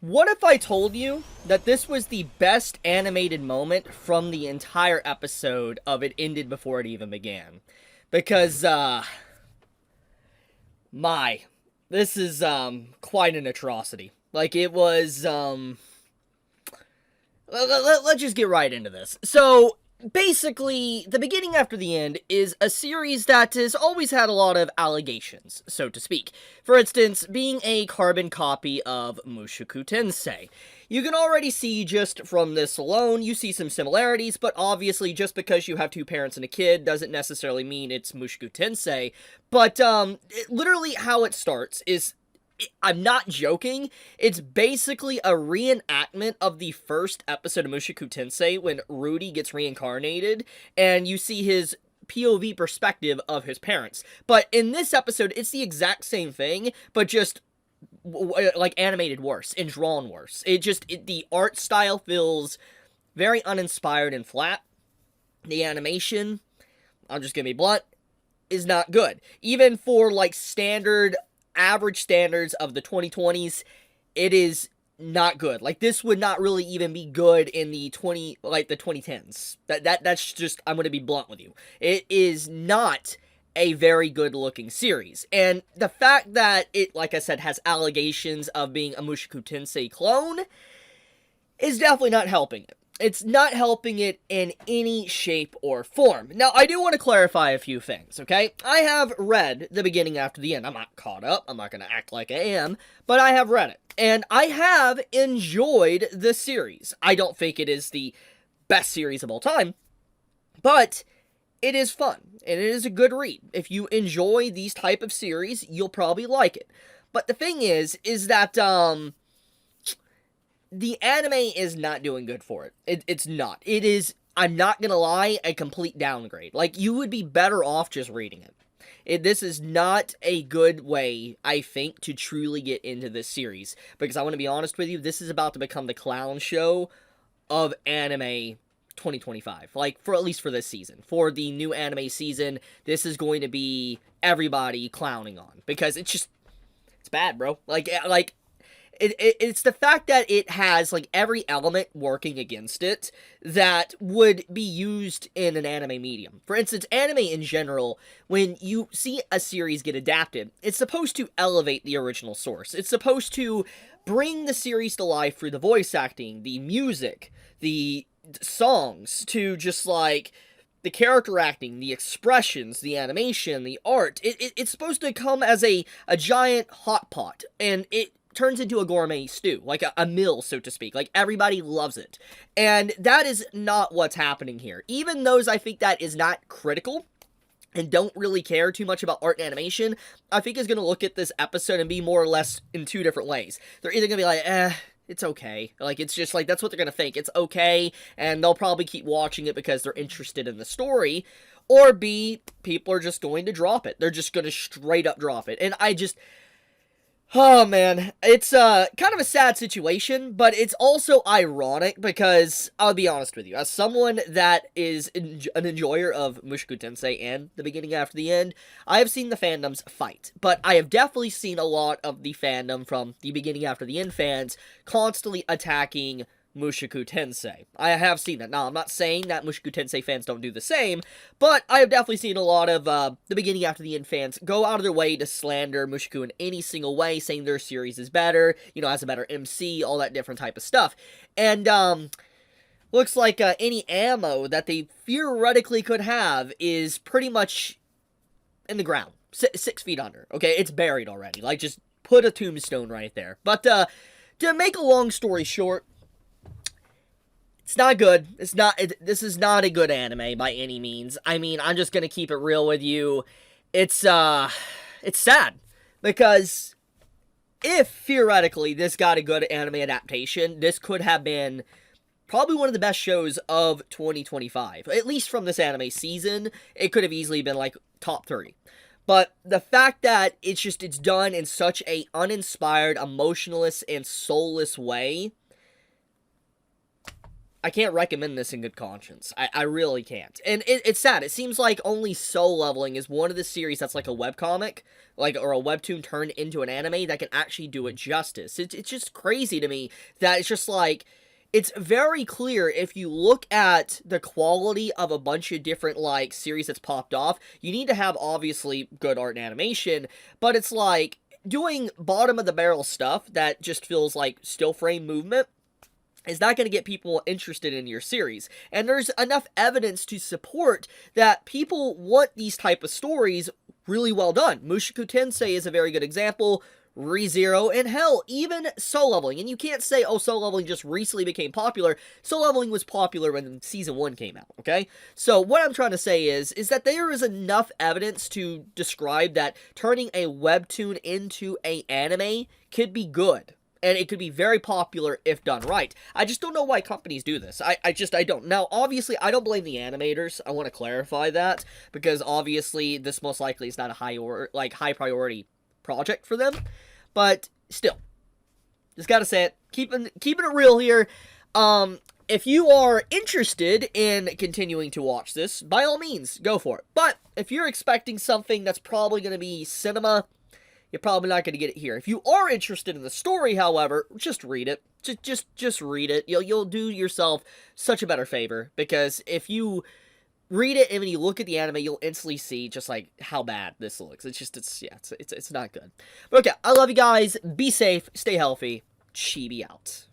What if I told you that this was the best animated moment from the entire episode of It Ended Before It Even Began? Because, my, this is, quite an atrocity. Like, it was, let's just get right into this. So, basically, the beginning after the end is a series that has always had a lot of allegations, so to speak. For instance, being a carbon copy of Mushoku Tensei. You can already see just from this alone, you see some similarities, but obviously just because you have two parents and a kid doesn't necessarily mean it's Mushoku Tensei. But, literally how it starts is, I'm not joking, it's basically a reenactment of the first episode of Mushoku Tensei when Rudy gets reincarnated, and you see his POV perspective of his parents. But in this episode, it's the exact same thing, but just like animated worse and drawn worse. The art style feels very uninspired and flat. The animation, I'm just gonna be blunt, is not good. Even for like average standards of the 2020s, it is not good. Like, this would not really even be good in the 2010s. That's just, I'm going to be blunt with you. It is not a very good looking series. And the fact that it, like I said, has allegations of being a Mushoku Tensei clone is definitely not helping it. It's not helping it in any shape or form. Now, I do want to clarify a few things, okay? I have read the beginning after the end. I'm not caught up. I'm not going to act like I am. But I have read it. And I have enjoyed the series. I don't think it is the best series of all time. But it is fun. And it is a good read. If you enjoy these type of series, you'll probably like it. But the thing is that, the anime is not doing good for it. It's not. It is, I'm not gonna lie, a complete downgrade. Like, you would be better off just reading it. This is not a good way, I think, to truly get into this series. Because I want to be honest with you, this is about to become the clown show of anime 2025. Like, for at least for this season. For the new anime season, this is going to be everybody clowning on. Because it's bad, bro. It's the fact that it has, like, every element working against it that would be used in an anime medium. For instance, anime in general, when you see a series get adapted, it's supposed to elevate the original source. It's supposed to bring the series to life through the voice acting, the music, the songs, to just, like, the character acting, the expressions, the animation, the art. It's supposed to come as a giant hot pot, and it turns into a gourmet stew, like a meal, so to speak. Like, everybody loves it. And that is not what's happening here. Even those I think that is not critical and don't really care too much about art and animation, I think is going to look at this episode and be more or less in two different ways. They're either going to be like, it's okay. Like, it's just like, that's what they're going to think. It's okay, and they'll probably keep watching it because they're interested in the story. Or B, people are just going to drop it. They're just going to straight up drop it. And oh man, it's kind of a sad situation, but it's also ironic because, I'll be honest with you, as someone that is an enjoyer of Mushoku Tensei and the beginning after the end, I have seen the fandoms fight, but I have definitely seen a lot of the fandom from the beginning after the end fans constantly attacking Mushoku Tensei. I have seen that. Now, I'm not saying that Mushoku Tensei fans don't do the same, but I have definitely seen a lot of the beginning after the end fans go out of their way to slander Mushoku in any single way, saying their series is better, has a better MC, all that different type of stuff. And, looks like any ammo that they theoretically could have is pretty much in the ground. 6 feet under, okay? It's buried already. Like, just put a tombstone right there. But, to make a long story short, it's not good. This is not a good anime by any means. I mean, I'm just gonna keep it real with you. It's sad. Because if, theoretically, this got a good anime adaptation, this could have been probably one of the best shows of 2025. At least from this anime season, it could have easily been, like, top 30. But the fact that it's done in such a uninspired, emotionless, and soulless way, I can't recommend this in good conscience. I really can't. And it's sad. It seems like only Soul Leveling is one of the series that's like a webcomic, like, or a webtoon turned into an anime that can actually do it justice. It's just crazy to me that it's just like, it's very clear if you look at the quality of a bunch of different, like, series that's popped off. You need to have, obviously, good art and animation, but it's like, doing bottom-of-the-barrel stuff that just feels like still frame movement is not going to get people interested in your series. And there's enough evidence to support that people want these type of stories really well done. Mushoku Tensei is a very good example. ReZero, and hell, even Soul Leveling. And you can't say, oh, Soul Leveling just recently became popular. Soul Leveling was popular when Season 1 came out, okay? So what I'm trying to say is that there is enough evidence to describe that turning a webtoon into an anime could be good. And it could be very popular if done right. I just don't know why companies do this. I don't. Now, obviously, I don't blame the animators. I want to clarify that. Because, obviously, this most likely is not a high priority project for them. But, still. Just gotta say it. Keeping it real here. If you are interested in continuing to watch this, by all means, go for it. But, if you're expecting something that's probably going to be cinema, you're probably not going to get it here. If you are interested in the story, however, just read it. Just read it. You'll do yourself such a better favor, because if you read it and when you look at the anime, you'll instantly see just like how bad this looks. It's not good. But okay, I love you guys. Be safe. Stay healthy. Chibi out.